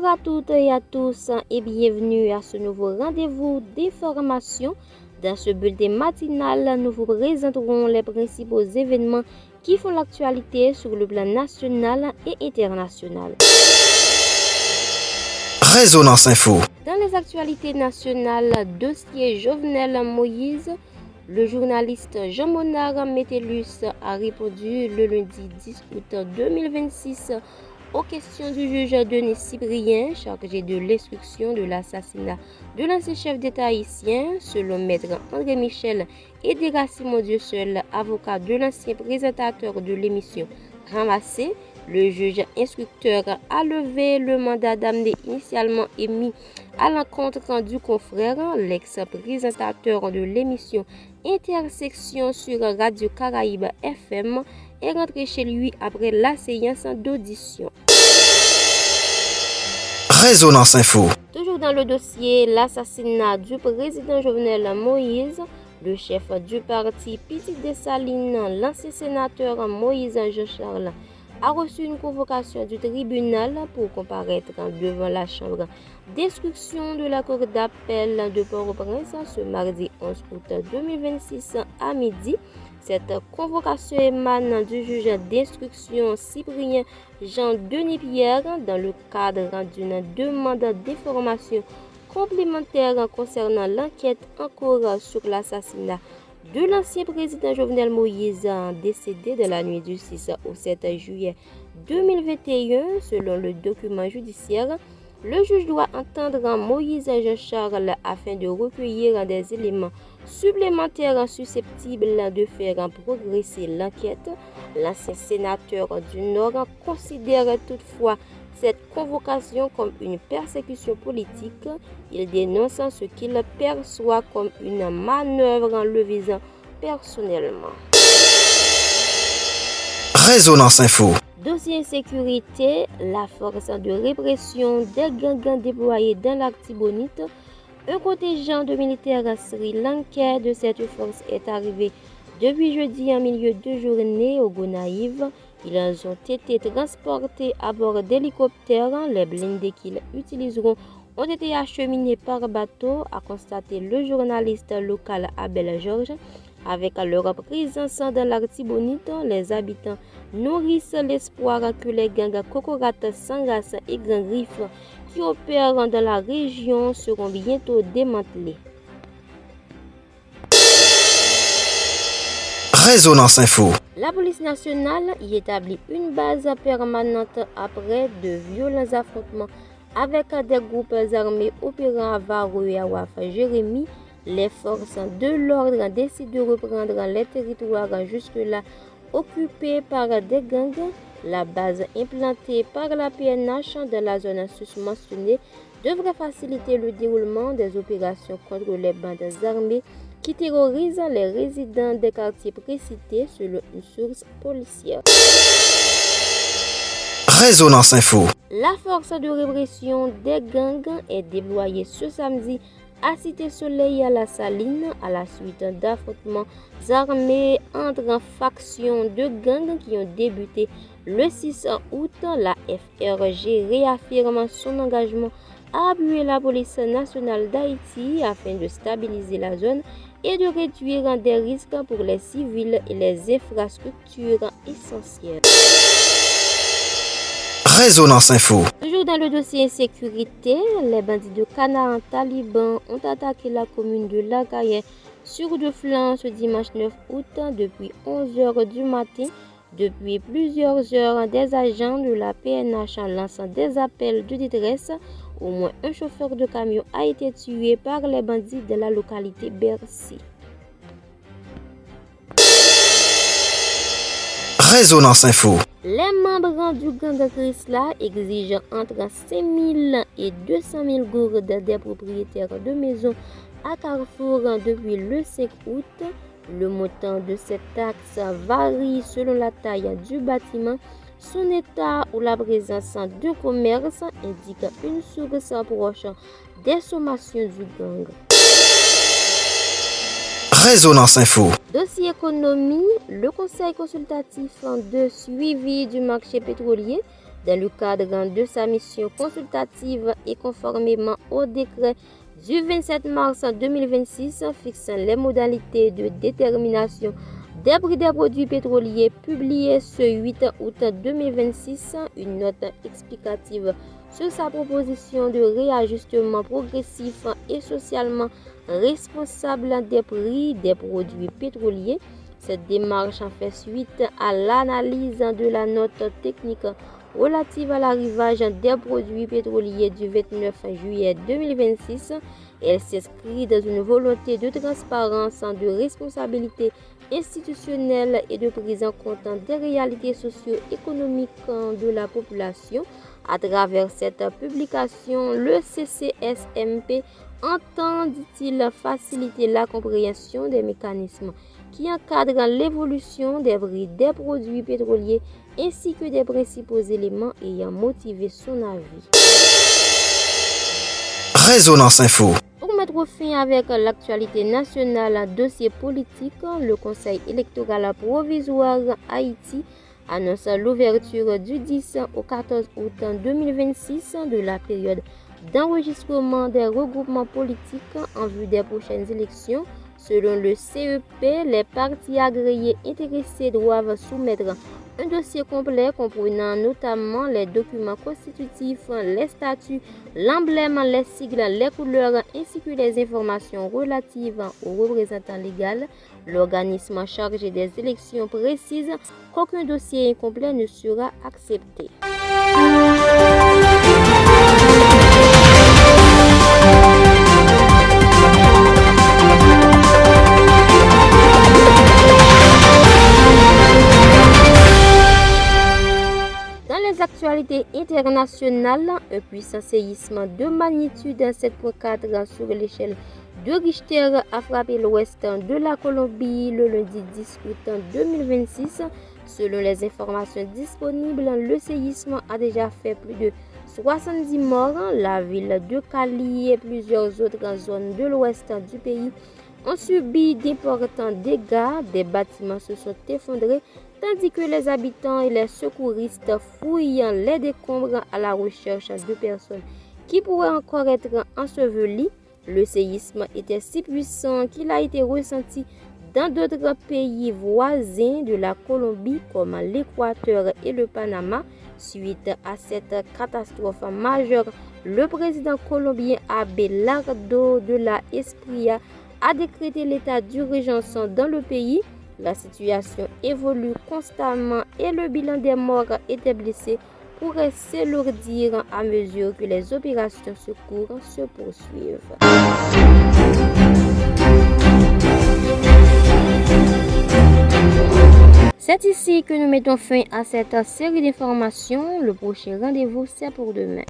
à toutes et à tous et bienvenue à ce nouveau rendez-vous d'information. Dans ce bulletin matinal, nous vous présenterons les principaux événements qui font l'actualité sur le plan national et international. Résonance Info. Dans les actualités nationales, dossier Jovenel Moïse, le journaliste Jean Monard Métellus a répondu le lundi 10 août 2026 aux questions du juge Denis Cyprien, chargé de l'instruction de l'assassinat de l'ancien chef d'État haïtien. Selon maître André Michel et Simon Dieuseul, avocat de l'ancien présentateur de l'émission Ramassé, le juge instructeur a levé le mandat d'amener initialement émis à l'encontre du confrère, l'ex-présentateur de l'émission Intersection sur Radio Caraïbe FM, est rentré chez lui après la séance d'audition. Résonance Info. Toujours dans le dossier, l'assassinat du président Jovenel Moïse, le chef du parti Petit Dessalines, l'ancien sénateur Moïse Jean-Charles, a reçu une convocation du tribunal pour comparaître devant la chambre d'instruction de la cour d'appel de Port-au-Prince ce mardi 11 août 2026 à midi. Cette convocation émane du juge d'instruction Cyprien Jean-Denis Pierre dans le cadre d'une demande d'information complémentaire concernant l'enquête en cours sur l'assassinat de l'ancien président Jovenel Moïse, décédé de la nuit du 6 au 7 juillet 2021. Selon le document judiciaire, le juge doit entendre Moïse Jean-Charles afin de recueillir des éléments supplémentaires susceptibles de faire progresser l'enquête. L'ancien sénateur du Nord considère toutefois cette convocation comme une persécution politique. Il dénonce ce qu'il perçoit comme une manœuvre en le visant personnellement. Résonance Info. Dossier insécurité, la force de répression des gangs déployés dans l'Artibonite. Un contingent de militaires sri-lankais de cette force est arrivé depuis jeudi en milieu de journée au Gonaïve. Ils ont été transportés à bord d'hélicoptères. Les blindés qu'ils utiliseront ont été acheminés par bateau, a constaté le journaliste local Abel Georges. Avec leur présence dans l'Artibonite, les habitants nourrissent l'espoir que les gangs Kokorat, Sangas et Grand Griffe qui opèrent dans la région seront bientôt démantelés. Résonance Info. La police nationale y établit une base permanente après de violents affrontements avec des groupes armés opérant à Varou et à Waf Jérémy. Les forces de l'ordre décident de reprendre les territoires jusque-là occupés par des gangs. La base implantée par la PNH dans la zone susmentionnée devrait faciliter le déroulement des opérations contre les bandes armées qui terrorisent les résidents des quartiers précités selon une source policière. Résonance Info. La force de répression des gangs est déployée ce samedi à Cité-Soleil à la Saline à la suite d'affrontements armés entre factions de gangs qui ont débuté le 6 août. La FRG réaffirme son engagement à appuyer la police nationale d'Haïti afin de stabiliser la zone et de réduire des risques pour les civils et les infrastructures essentielles. Résonance Info. Toujours dans le dossier insécurité, les bandits de Canaan talibans ont attaqué la commune de Lagayen sur deux flancs ce dimanche 9 août depuis 11h du matin. Depuis plusieurs heures, des agents de la PNH lancent des appels de détresse. Au moins un chauffeur de camion a été tué par les bandits de la localité Bercy. Résonance Info. Les membres du gang Chrysla exigent entre 5 000 et 200 000 gourdes des propriétaires de maisons à Carrefour depuis le 5 août. Le montant de cette taxe varie selon la taille du bâtiment, son état ou la présence de commerce, indique une source proche des sommations du gang. Résonance Info. Dossier économie, le conseil consultatif de suivi du marché pétrolier dans le cadre de sa mission consultative et conformément au décret du 27 mars 2026 fixant les modalités de détermination des prix des produits pétroliers publié ce 8 août 2026, une note explicative sur sa proposition de réajustement progressif et socialement responsable des prix des produits pétroliers. Cette démarche en fait suite à l'analyse de la note technique relative à l'arrivage des produits pétroliers du 29 juillet 2026. Elle s'inscrit dans une volonté de transparence, de responsabilité institutionnelle et de prise en compte des réalités socio-économiques de la population. À travers cette publication, le CCSMP entend, dit-il, faciliter la compréhension des mécanismes qui encadrent l'évolution des prix des produits pétroliers ainsi que des principaux éléments ayant motivé son avis. Résonance Info. Pour mettre fin avec l'actualité nationale, dossier politique, le Conseil électoral provisoire Haïti annonce l'ouverture du 10 au 14 août 2026 de la période d'enregistrement des regroupements politiques en vue des prochaines élections. Selon le CEP, les partis agréés intéressés doivent soumettre un dossier complet comprenant notamment les documents constitutifs, les statuts, l'emblème, les sigles, les couleurs ainsi que les informations relatives aux représentants légaux. L'organisme chargé des élections précise qu'aucun dossier incomplet ne sera accepté. Actualité internationale, un puissant séisme de magnitude 7.4 sur l'échelle de Richter a frappé l'ouest de la Colombie le lundi 10 août 2026. Selon les informations disponibles, le séisme a déjà fait plus de 70 morts. La ville de Cali et plusieurs autres zones de l'ouest du pays ont subi d'importants dégâts. Des bâtiments se sont effondrés tandis que les habitants et les secouristes fouillent les décombres à la recherche de personnes qui pourraient encore être ensevelies. Le séisme était si puissant qu'il a été ressenti dans d'autres pays voisins de la Colombie comme l'Équateur et le Panama. Suite à cette catastrophe majeure, le président colombien Abelardo de la Espriella a décrété l'état d'urgence dans le pays. La situation évolue constamment et le bilan des morts et des blessés pourrait s'alourdir à mesure que les opérations secours se poursuivent. C'est ici que nous mettons fin à cette série d'informations. Le prochain rendez-vous, c'est pour demain.